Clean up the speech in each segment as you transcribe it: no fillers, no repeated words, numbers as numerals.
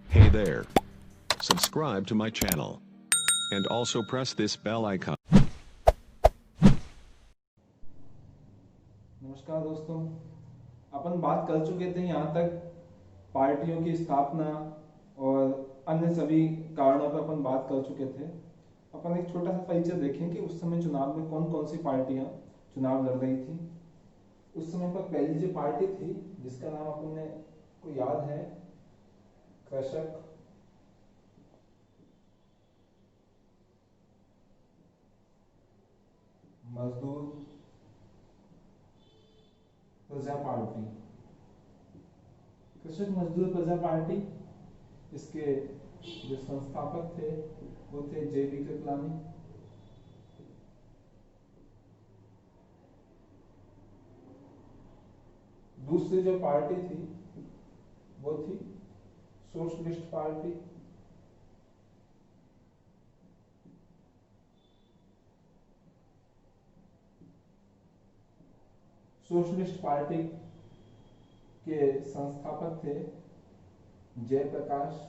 Hey there. Subscribe to my channel. And also press this bell icon. नमस्कार दोस्तों, अपन बात कर चुके थे यहाँ तक पार्टियों की स्थापना और अन्य सभी कारणों पर अपन बात कर चुके थे। अपन एक छोटा सा परिचय देखें कि उस समय चुनाव में कौन कौन सी पार्टियां चुनाव लड़ रही थी। उस समय पर पहली जो पार्टी थी जिसका नाम अपन को याद है, कृषक मजदूर प्रजा पार्टी। कृषक मजदूर प्रजा पार्टी, इसके जो संस्थापक थे वो थे जेबी कृपलानी। दूसरी जो पार्टी थी वो थी सोशलिस्ट पार्टी। सोशलिस्ट पार्टी के संस्थापक थे जयप्रकाश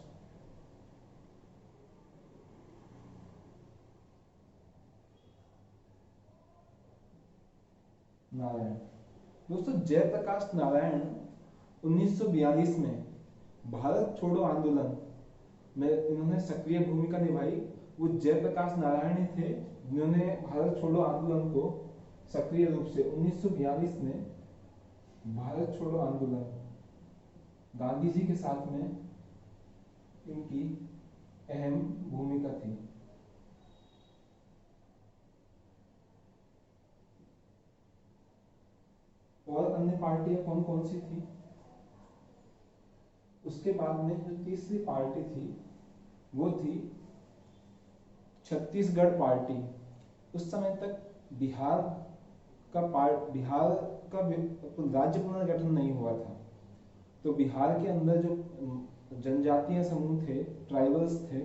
नारायण। दोस्तों, जयप्रकाश नारायण 1942 में भारत छोड़ो आंदोलन में इन्होंने सक्रिय भूमिका निभाई। वो जयप्रकाश नारायण ही थे जिन्होंने भारत छोड़ो आंदोलन को सक्रिय रूप से 1942 में भारत छोड़ो आंदोलन गांधी जी के साथ में इनकी अहम भूमिका थी। और अन्य पार्टियां कौन कौन सी थी? उसके बाद में जो तीसरी पार्टी थी वो थी छत्तीसगढ़ पार्टी। उस समय तक बिहार का राज्य पुनर्गठन नहीं हुआ था, तो बिहार के अंदर जो जनजातीय समूह थे, ट्राइबल्स थे,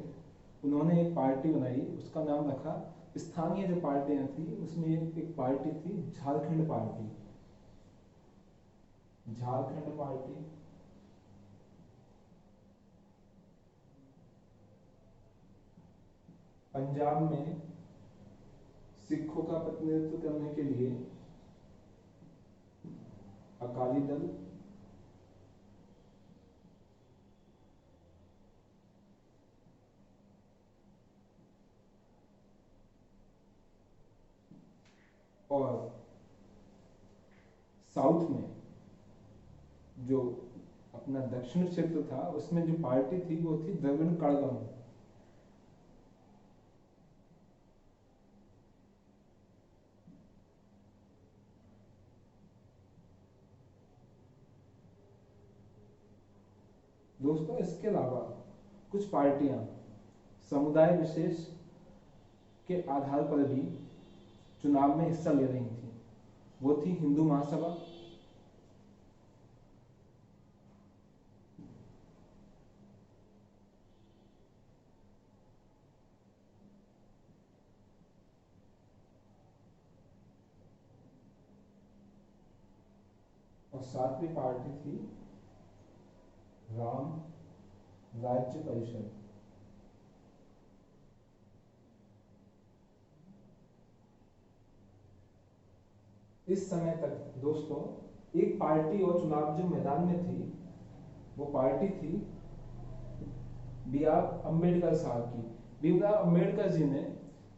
उन्होंने एक पार्टी बनाई, उसका नाम रखा स्थानीय जो पार्टियां थी उसमें एक पार्टी थी झारखंड पार्टी। झारखंड पार्टी पंजाब में सिखों का प्रतिनिधित्व करने के लिए अकाली दल, और साउथ में जो अपना दक्षिण क्षेत्र था उसमें जो पार्टी थी वो थी द्रविड़ कड़गम। दोस्तों, इसके अलावा कुछ पार्टियां समुदाय विशेष के आधार पर भी चुनाव में हिस्सा ले रही थी। वो थी हिंदू महासभा, और सातवीं पार्टी थी राम राज्य परिषद। इस समय तक दोस्तों एक पार्टी और चुनाव जो मैदान में थी वो पार्टी थी बी आर अम्बेडकर साहब की। बी आर अम्बेडकर जी ने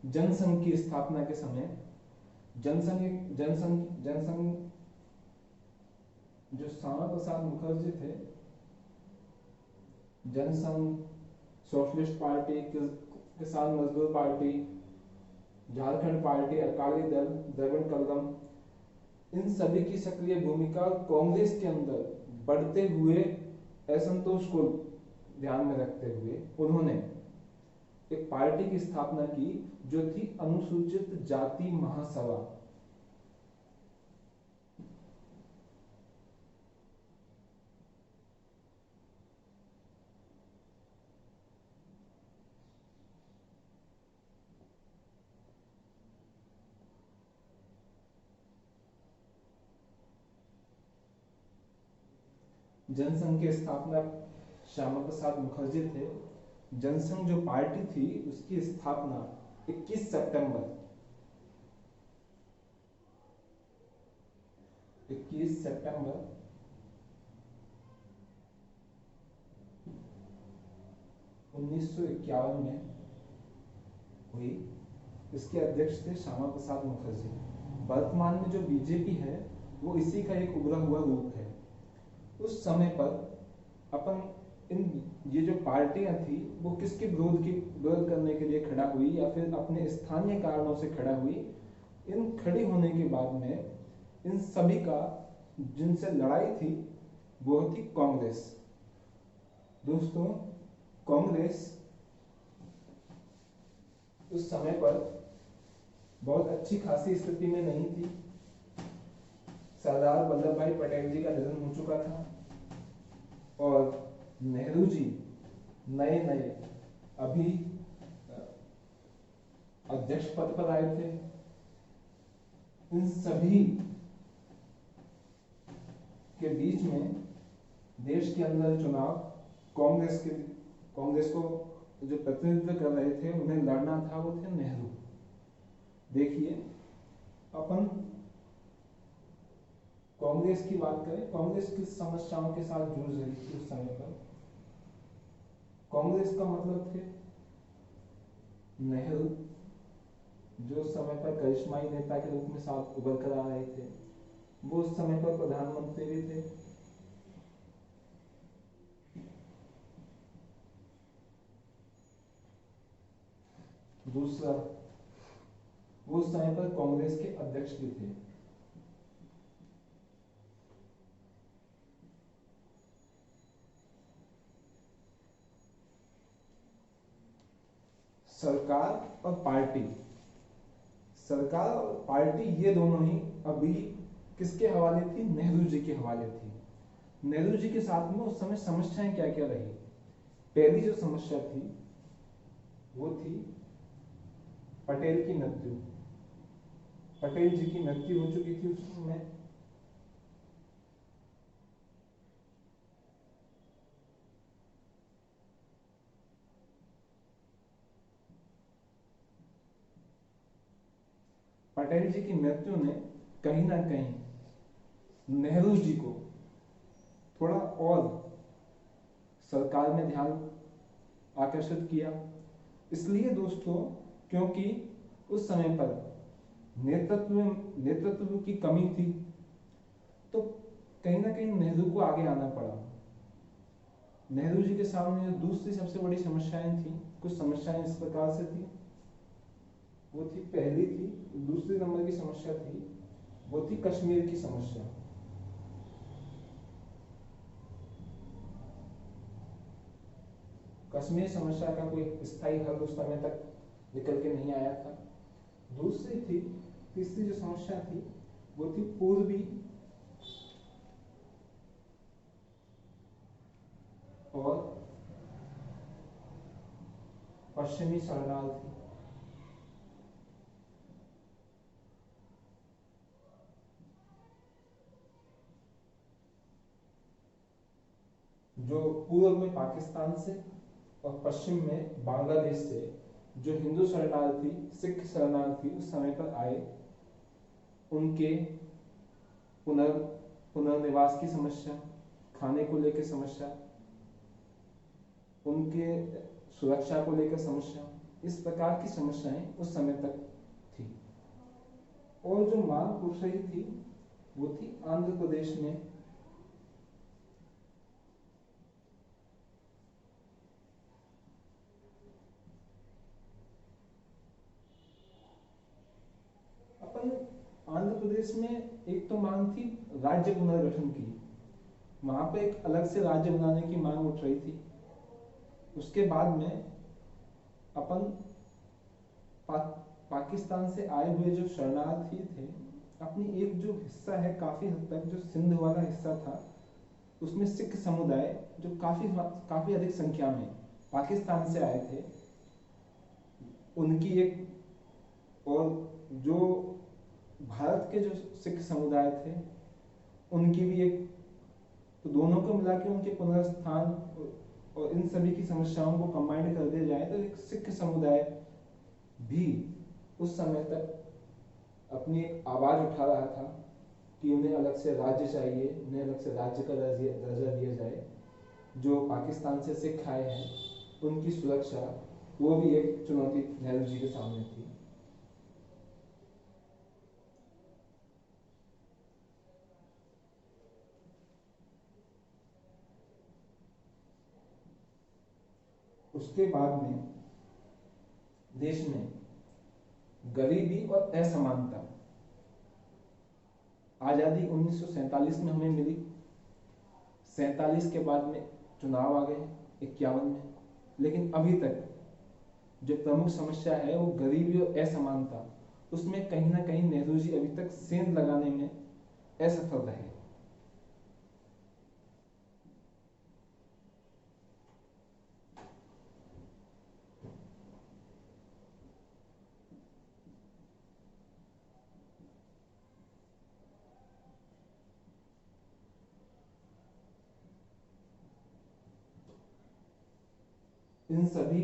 जनसंघ की स्थापना के समय जनसंघ जनसंघ जनसंघ जो श्यामा प्रसाद मुखर्जी थे, जनसंघ, सोशलिस्ट पार्टी, किसान मजदूर पार्टी, झारखंड पार्टी, अकाली दल, द्रविड़ कलगम, इन सभी की सक्रिय भूमिका कांग्रेस के अंदर बढ़ते हुए असंतोष को ध्यान में रखते हुए उन्होंने एक पार्टी की स्थापना की जो थी अनुसूचित जाति महासभा। जनसंघ की स्थापना श्यामा प्रसाद मुखर्जी थे। जनसंघ जो पार्टी थी उसकी स्थापना 21 सितंबर 1951 में हुई। इसके अध्यक्ष थे श्यामा प्रसाद मुखर्जी। वर्तमान में जो बीजेपी है वो इसी का एक उभरा हुआ रूप है। उस समय पर अपन ये जो पार्टियां थी वो किसके विरोध करने के लिए खड़ा हुई या फिर अपने स्थानीय कारणों से खड़ा हुई। इन खड़ी होने के बाद में इन सभी का जिनसे लड़ाई थी वो थी कांग्रेस। दोस्तों, कांग्रेस उस समय पर बहुत अच्छी खासी स्थिति में नहीं थी। सरदार वल्लभ भाई पटेल जी का निधन हो चुका था और नेहरू जी नए नए अभी अध्यक्ष पद पर आए थे। इन सभी के बीच में देश के अंदर चुनाव कांग्रेस को जो प्रतिनिधित्व कर रहे थे उन्हें लड़ना था, वो थे नेहरू। देखिए, अपन कांग्रेस की बात करें, कांग्रेस किस समस्याओं के साथ जूझ रही थी उस समय पर। कांग्रेस का मतलब थे नेहरू, जो उस समय पर करिश्माई नेता के रूप में साथ उभर कर आ रहे थे। वो उस समय पर प्रधानमंत्री भी थे। दूसरा, वो उस समय पर कांग्रेस के अध्यक्ष भी थे। सरकार और पार्टी ये दोनों ही अभी किसके हवाले थी? नेहरू जी के हवाले थी। नेहरू जी के साथ में उस समय समस्याएं क्या क्या रही? पहली जो समस्या थी वो थी पटेल की मृत्यु। पटेल जी की मृत्यु हो चुकी थी उस समय। पटेल जी की मृत्यु ने कहीं ना कहीं नेहरू जी को थोड़ा और सरकार में ध्यान आकर्षित किया। इसलिए दोस्तों, क्योंकि उस समय पर नेतृत्व की कमी थी, तो कहीं ना कहीं नेहरू को आगे आना पड़ा। नेहरू जी के सामने जो दूसरी सबसे बड़ी समस्याएं थी, कुछ समस्याएं इस प्रकार से थी। वो थी, पहली थी, दूसरी नंबर की समस्या थी, वो थी कश्मीर की समस्या। कश्मीर समस्या का कोई स्थायी हल उस समय तक निकल के नहीं आया था। दूसरी थी, तीसरी जो समस्या थी वो थी पूर्वी और पश्चिमी शरणार्थी। जो पूर्व में पाकिस्तान से और पश्चिम में बांग्लादेश से जो हिंदू शरणार्थी, सिख शरणार्थी उस समय पर आए, उनके पुनर्निवास की समस्या, खाने को लेकर समस्या, उनके सुरक्षा को लेकर समस्या, इस प्रकार की समस्याएं उस समय तक थी। और जो मांग उठ रही थी वो थी आंध्र प्रदेश में आंध्र प्रदेश में एक तो मांग थी राज्य पुनर्गठन की। वहां पे एक अलग से राज्य बनाने की मांग उठ रही थी। उसके बाद में अपन पाकिस्तान से आए हुए जो शरणार्थी थे, अपनी एक जो हिस्सा है काफी हद तक, जो सिंध वाला हिस्सा था, उसमें सिख समुदाय जो काफी अधिक संख्या में पाकिस्तान से आए थे, उनकी एक, और जो भारत के जो सिख समुदाय थे उनकी भी एक, तो दोनों को मिला के उनके पुनर्स्थान और इन सभी की समस्याओं को कंबाइंड कर दिया जाए तो एक सिख समुदाय भी उस समय तक अपनी एक आवाज उठा रहा था कि उन्हें अलग से राज्य चाहिए, उन्हें अलग से राज्य का दर्जा दिया जाए। जो पाकिस्तान से सिख आए हैं उनकी सुरक्षा, वो भी एक चुनौती नेहरू जी के सामने थी। उसके बाद में देश में गरीबी और असमानता, आजादी 1947 में हमें मिली, 47 के बाद में चुनाव आ गए 51 में, लेकिन अभी तक जो प्रमुख समस्या है वो गरीबी और असमानता, उसमें कहीं ना कहीं नेहरू जी अभी तक सेंध लगाने में असफल रहे। इन सभी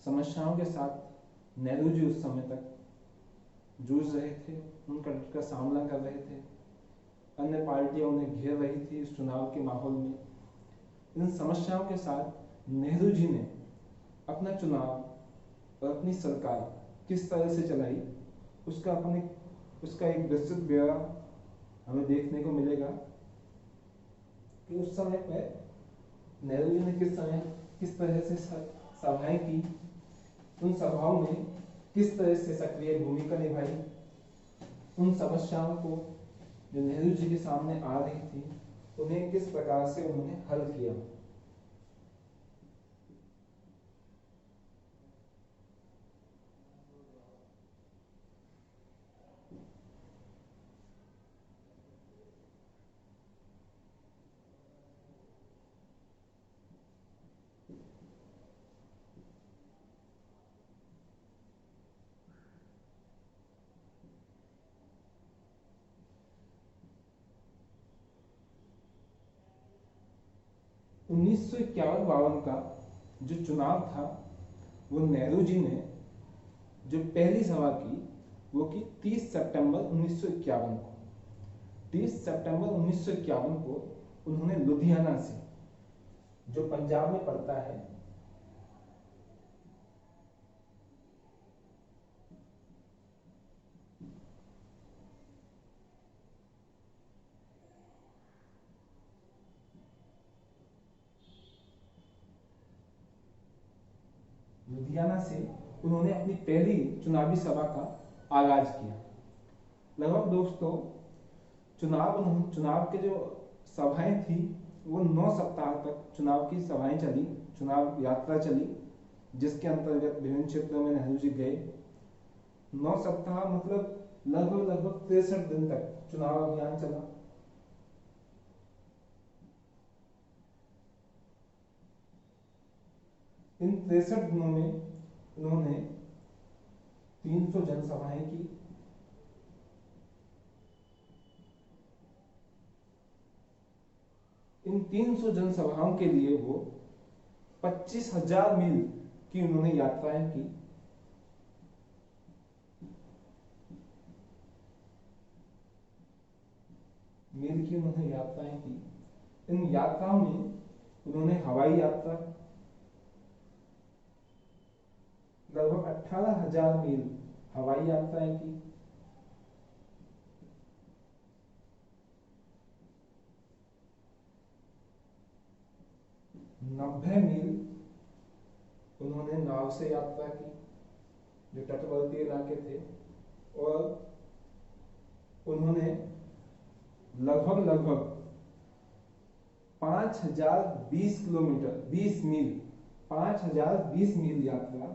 समस्याओं के साथ नेहरू जी उस समय तक जूझ रहे थे, उनका सामना कर रहे थे। अन्य पार्टियां उन्हें घेर रही थी इस चुनाव के माहौल में। इन समस्याओं के साथ नेहरू जी ने अपना चुनाव और अपनी सरकार किस तरह से चलाई, उसका एक विस्तृत ब्यौरा हमें देखने को मिलेगा कि उस समय पर नेहरू जी ने किस तरह से सभाएं की, उन सभाओं में किस तरह से सक्रिय भूमिका निभाई, उन समस्याओं को जो नेहरू जी के सामने आ रही थी उन्हें किस प्रकार से उन्होंने हल किया। उन्नीस सौ इक्यावन बावन का जो चुनाव था वो नेहरू जी ने जो पहली सभा की वो की 30 सितंबर 1951 को। 30 सितंबर 1951 को उन्होंने लुधियाना से, जो पंजाब में पड़ता है, लुधियाना से उन्होंने अपनी पहली चुनावी सभा का आगाज किया। लगभग दोस्तों चुनाव के जो सभाएं थी वो 9 सप्ताह तक चुनाव की सभाएं चली, चुनाव यात्रा चली, जिसके अंतर्गत विभिन्न क्षेत्रों में नेहरू जी गए। 9 सप्ताह मतलब लगभग 63 दिन तक चुनाव अभियान चला। इन 63 दिनों में उन्होंने 300 जनसभाएं की। इन 300 जनसभाओं के लिए वो 25,000 मील की उन्होंने यात्राएं की। मील की उन्होंने यात्राएं की। इन यात्राओं में उन्होंने हवाई यात्रा लगभग 18,000 मील हवाई यात्राएं की। नब्बे मील उन्होंने नाव से यात्रा की, जो तटवर्ती इलाके थे, और उन्होंने लगभग 5,020 किलोमीटर 20 मील 5,020 मील यात्रा,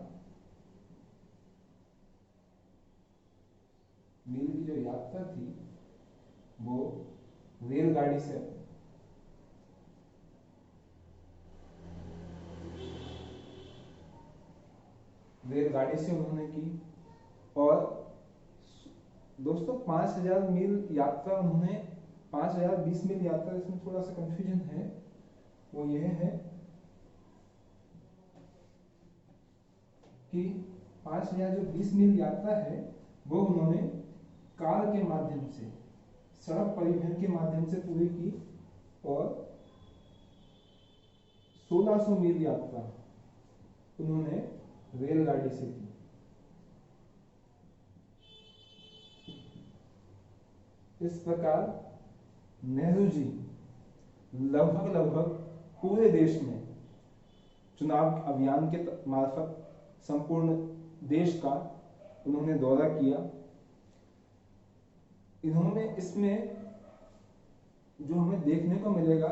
मील की जो यात्रा थी वो रेलगाड़ी से उन्होंने की। और दोस्तों 5,000 मील यात्रा उन्होंने 5,020 मील यात्रा, इसमें थोड़ा सा कंफ्यूजन है, वो यह है कि 5020 मील यात्रा है वो उन्होंने कार के माध्यम से, सड़क परिवहन के माध्यम से पूरी की, और 1600 मील यात्रा उन्होंने रेलगाड़ी से की। इस प्रकार नेहरू जी लगभग पूरे देश में चुनाव अभियान के मार्फत संपूर्ण देश का उन्होंने दौरा किया। इन्होंने इसमें जो हमें देखने को मिलेगा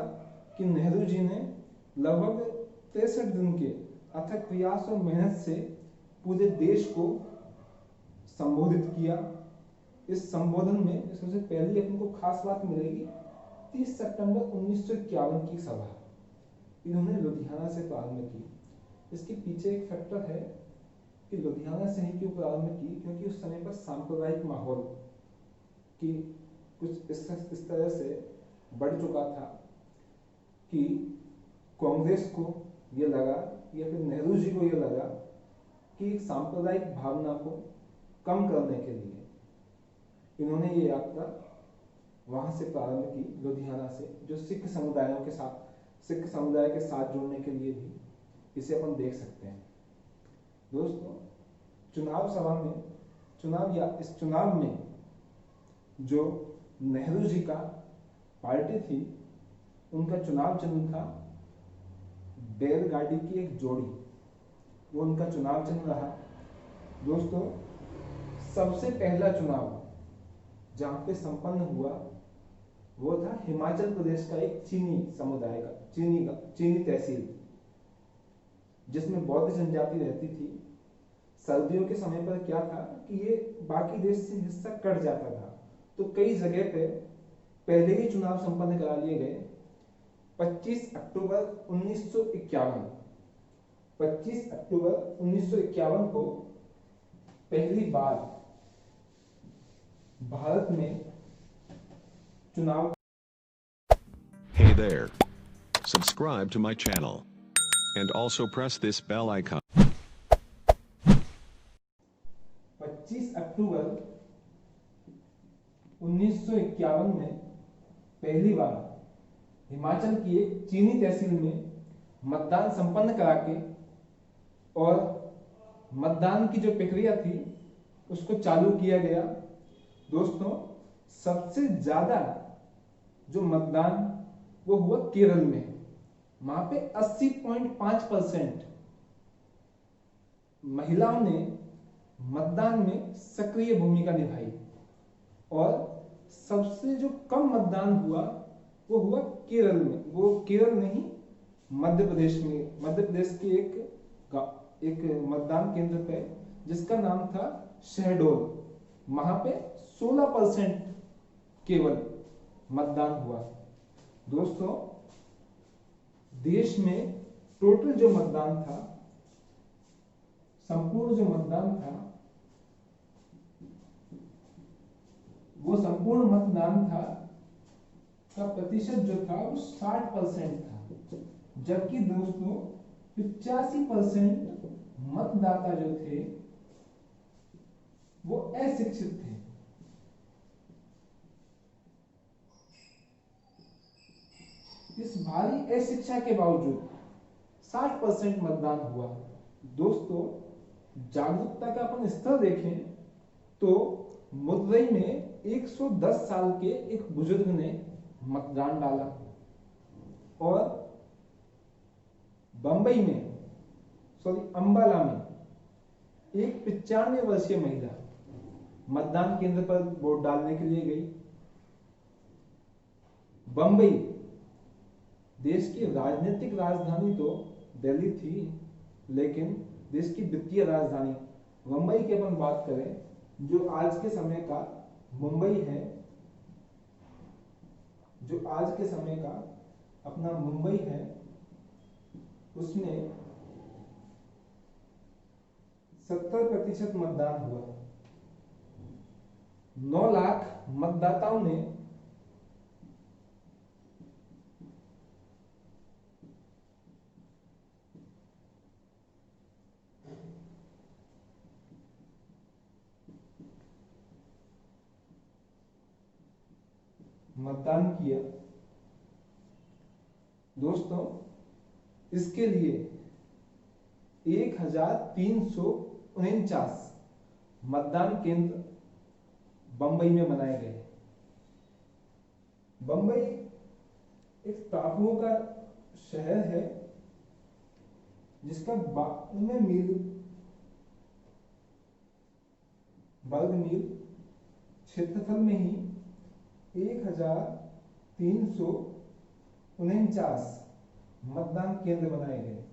कि नेहरू जी ने लगभग 63 दिन के अथक प्रयास और मेहनत से पूरे देश को संबोधित किया। इस संबोधन में सबसे पहली अपन को खास बात मिलेगी 30 सितंबर 1951 की सभा इन्होंने लुधियाना से प्रारंभ की। इसके पीछे एक फैक्टर है कि लुधियाना से ही क्यों प्रारंभ की, क्योंकि उस समय पर सांप्रदायिक माहौल की कुछ इस तरह से बढ़ चुका था कि कांग्रेस को ये लगा या फिर नेहरू जी को ये लगा कि सांप्रदायिक भावना को कम करने के लिए इन्होंने ये यात्रा वहां से प्रारंभ की, लुधियाना से, जो सिख समुदाय के साथ जुड़ने के लिए भी इसे अपन देख सकते हैं। दोस्तों, इस चुनाव में जो नेहरू जी का पार्टी थी, उनका चुनाव चिन्ह था बैलगाड़ी की एक जोड़ी, वो उनका चुनाव चिन्ह रहा। दोस्तों, सबसे पहला चुनाव जहां पे संपन्न हुआ वो था हिमाचल प्रदेश का एक चीनी समुदाय का, चीनी तहसील, जिसमें बौद्ध जनजाति रहती थी। सर्दियों के समय पर क्या था कि ये बाकी देश से हिस्सा कट जाता था, तो कई जगह पे पहले ही चुनाव संपन्न करा लिए गए। 25 अक्टूबर 1951 को पहली बार भारत में चुनाव। Hey there. Subscribe to my channel. And also press this bell icon. 25 अक्टूबर 1951 में पहली बार हिमाचल की एक चीनी तहसील में मतदान संपन्न करा के और मतदान की जो प्रक्रिया थी उसको चालू किया गया। दोस्तों, सबसे ज्यादा जो मतदान वो हुआ केरल में, वहां पे 80.5% महिलाओं ने मतदान में सक्रिय भूमिका निभाई, और सबसे जो कम मतदान हुआ वो हुआ केरल में। वो केरल नहीं, मध्य प्रदेश में, मध्य प्रदेश के एक मतदान केंद्र पे जिसका नाम था शहडोल, वहां पे 16% केवल मतदान हुआ। दोस्तों, देश में टोटल जो मतदान था, संपूर्ण जो मतदान था, वो संपूर्ण मतदान था का प्रतिशत जो था वो 60% था, जबकि दोस्तों 85% मतदाता जो थे वो अशिक्षित थे। इस भारी अशिक्षा के बावजूद 60% मतदान हुआ। दोस्तों, जागरूकता का अपन स्तर देखें तो मदुरई में 110 साल के एक बुजुर्ग ने मतदान डाला, और अंबाला में एक 95 वर्षीय महिला मतदान केंद्र पर वोट डालने के लिए गई। बंबई, देश की राजनीतिक राजधानी तो दिल्ली थी, लेकिन देश की वित्तीय राजधानी मुंबई की अपन बात करें, जो आज के समय का मुंबई है, जो आज के समय का अपना मुंबई है, उसमें 70% मतदान हुआ। 9 लाख मतदाताओं ने मतदान किया। दोस्तों, इसके लिए 1349 मतदान केंद्र बंबई में बनाए गए। बंबई एक टापुओं का शहर है जिसका 92 वर्ग मील क्षेत्रफल में ही 1349 मतदान केंद्र बनाए गए।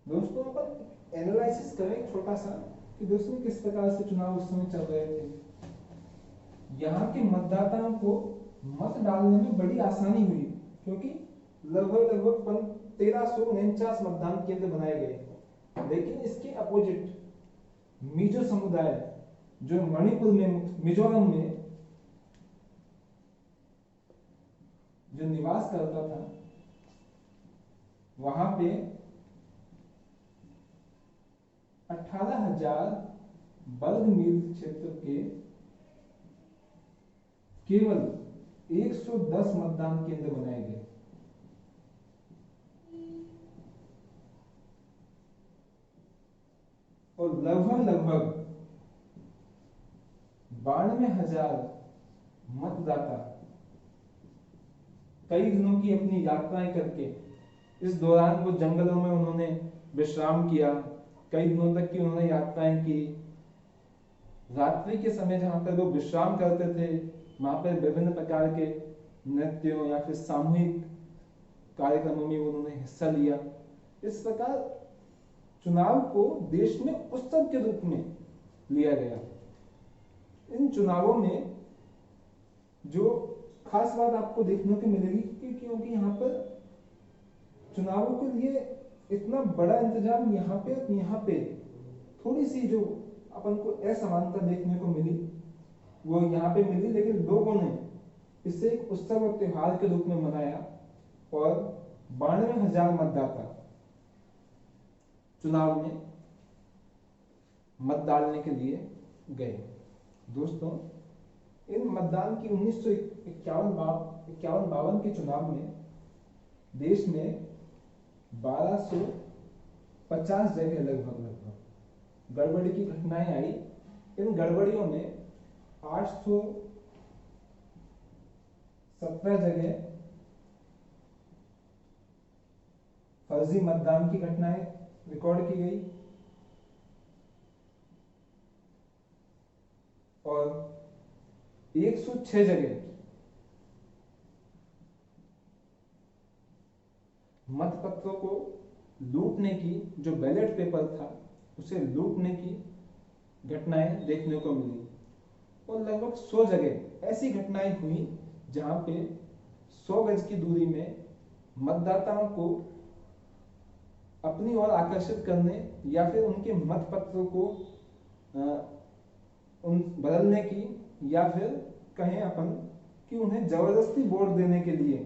दोस्तों, अपन एनालिसिस करें छोटा सा कि दोस्तों किस प्रकार से चुनाव उस समय चल रहे थे। यहाँ के मतदाताओं को मत डालने में बड़ी आसानी हुई क्योंकि लगभग 1349 मतदान केंद्र बनाए गए। लेकिन इसके अपोजिट मिजो समुदाय जो मणिपुर में, मिजोरम में जो निवास करता था, वहां पे 18,000 वर्ग मील क्षेत्र के केवल 110 मतदान केंद्र बनाए गए। और लगभग 92,000 मतदाता कई दिनों की अपनी यात्राएं करके, इस दौरान वो जंगलों में उन्होंने विश्राम किया, कई दिनों तक की उन्होंने यात्राएं की। रात्रि के समय जहां पर वो विश्राम करते थे, वहां पर विभिन्न प्रकार के नृत्यों या फिर सामूहिक कार्यक्रमों में उन्होंने हिस्सा लिया। इस प्रकार चुनाव को देश में उत्सव के रूप में लिया गया। इन चुनावों में जो खास बात आपको देखने को मिलेगी कि क्योंकि यहाँ पर चुनावों के लिए इतना बड़ा इंतजाम यहाँ पे थोड़ी सी जो अपन को असमानता देखने को मिली वो यहाँ पे मिली, लेकिन लोगों ने इसे एक उत्सव और त्योहार के रूप में मनाया और 92,000 मतदाता चुनाव में मत डालने के लिए गए। दोस्तों, इन मतदान की 1951-52 के चुनाव में देश में 1250 जगह लगभग गड़बड़ी की घटनाएं आई। इन गड़बड़ियों में 817 जगह फर्जी मतदान की घटनाएं रिकॉर्ड की गई और 106 जगह मतपत्रों को लूटने की, जो बैलेट पेपर था उसे लूटने की घटनाएं देखने को मिली। और लगभग 100 जगह ऐसी घटनाएं हुई जहां पे 100 गज की दूरी में मतदाताओं को अपनी ओर आकर्षित करने या फिर उनके मतपत्रों को बदलने की, या फिर कहें अपन कि उन्हें जबरदस्ती वोट देने के लिए,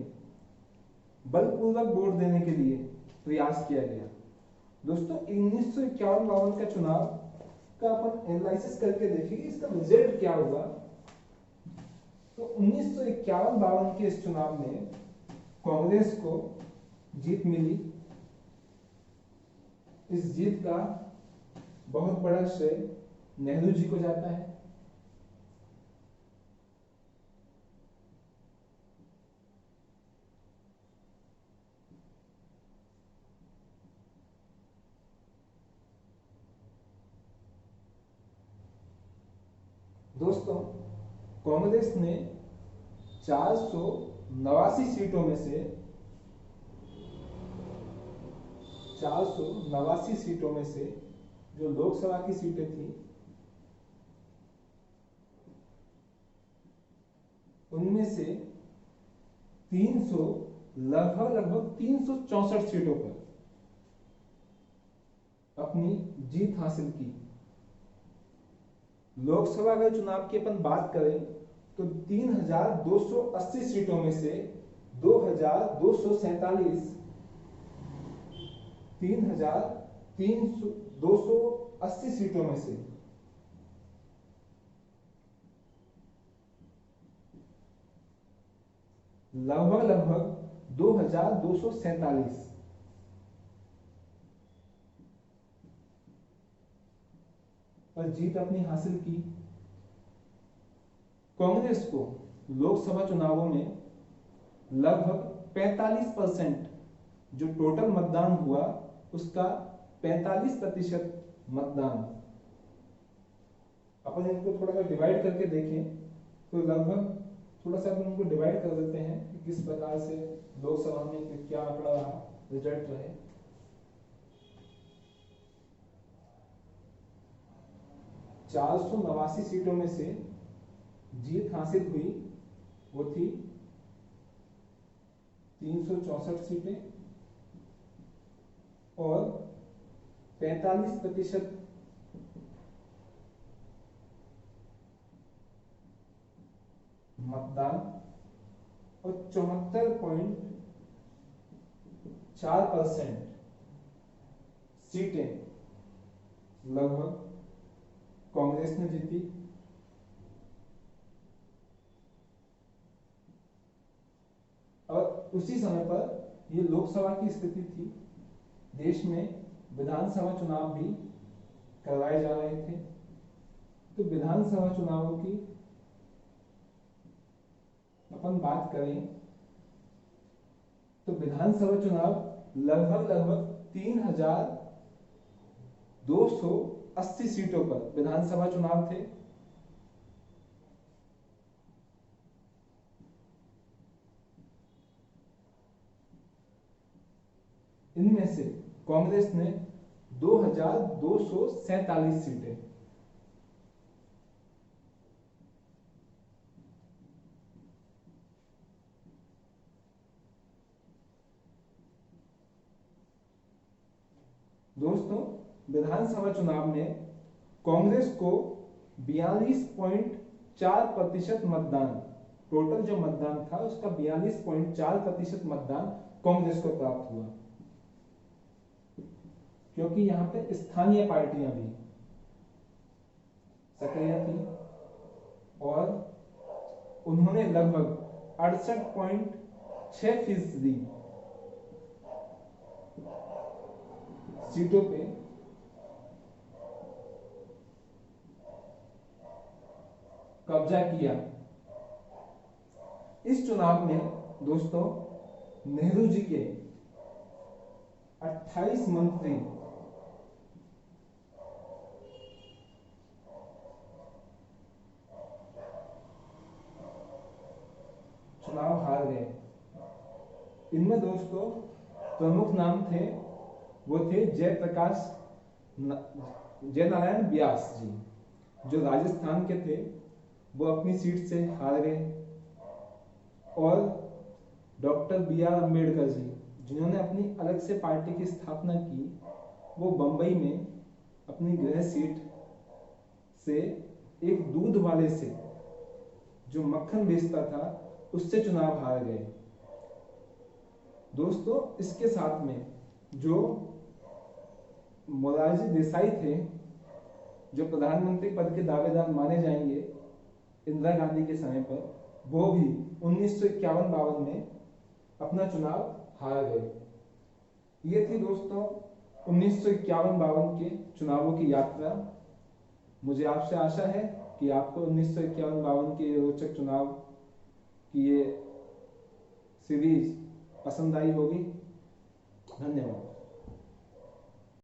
बलपूर्वक वोट देने के लिए प्रयास किया गया। दोस्तों, 1951-52 का चुनाव का अपन एनालिसिस करके देखेंगे इसका रिजल्ट क्या हुआ। तो 1951-52 के इस चुनाव में कांग्रेस को जीत मिली। इस जीत का बहुत बड़ा श्रेय नेहरू जी को जाता है। दोस्तों, कांग्रेस ने 489 सीटों में से 489 सीटों में से जो लोकसभा की सीटें थी उनमें से 300 लगभग 364 सीटों पर अपनी जीत हासिल की। लोकसभा के चुनाव की अपन बात करें तो 3,280 सीटों में से 2,247 3,280 सीटों में से लगभग 2247 पर जीत अपनी हासिल की। कांग्रेस को लोकसभा चुनावों में लगभग 45% जो टोटल मतदान हुआ उसका 45% मतदान। अपन इनको थोड़ा सा डिवाइड करके देखें तो लगभग थोड़ा सा अपन इनको डिवाइड कर देते हैं कि किस प्रकार से लोकसभा में क्या आंकड़ा रहा, रिजल्ट रहे। 489 सीटों में से जीत हासिल हुई वो थी 364 सीटें और 45% मतदान और 74.4% सीटें लगभग कांग्रेस ने जीती। और उसी समय पर ये लोकसभा की स्थिति थी। देश में विधानसभा चुनाव भी करवाए जा रहे थे। तो विधानसभा चुनावों की अपन बात करें तो विधानसभा चुनाव लगभग 3280 सीटों पर विधानसभा चुनाव थे। इनमें से कांग्रेस ने 2247 सीटें, दोस्तों विधानसभा चुनाव में कांग्रेस को 42.4% मतदान, टोटल जो मतदान था उसका 42.4% मतदान कांग्रेस को प्राप्त हुआ, क्योंकि यहां पे स्थानीय पार्टियां भी सक्रिय थी और उन्होंने लगभग 68.6% सीटों पे कब्जा किया। इस चुनाव में दोस्तों नेहरू जी के 28 मंत्री चुनाव हार गए। इनमें दोस्तों प्रमुख नाम थे, वो थे जयनारायण व्यास जी, जो राजस्थान के थे, वो अपनी सीट से हार गए। और डॉक्टर B.R. अम्बेडकर जी, जिन्होंने अपनी अलग से पार्टी की स्थापना की, वो बंबई में अपनी गृह सीट से एक दूध वाले से, जो मक्खन बेचता था, उससे चुनाव हार गए। दोस्तों इसके साथ में जो मोरारजी देसाई थे, जो प्रधानमंत्री पद के दावेदार माने जाएंगे इंदिरा गांधी के समय पर, वो भी 1951-52 में अपना चुनाव हार गए। ये थी दोस्तों 1951-52 के चुनावों की यात्रा। मुझे आपसे आशा है कि आपको 1951-52 के रोचक चुनाव की ये सीरीज पसंद आई होगी। धन्यवाद।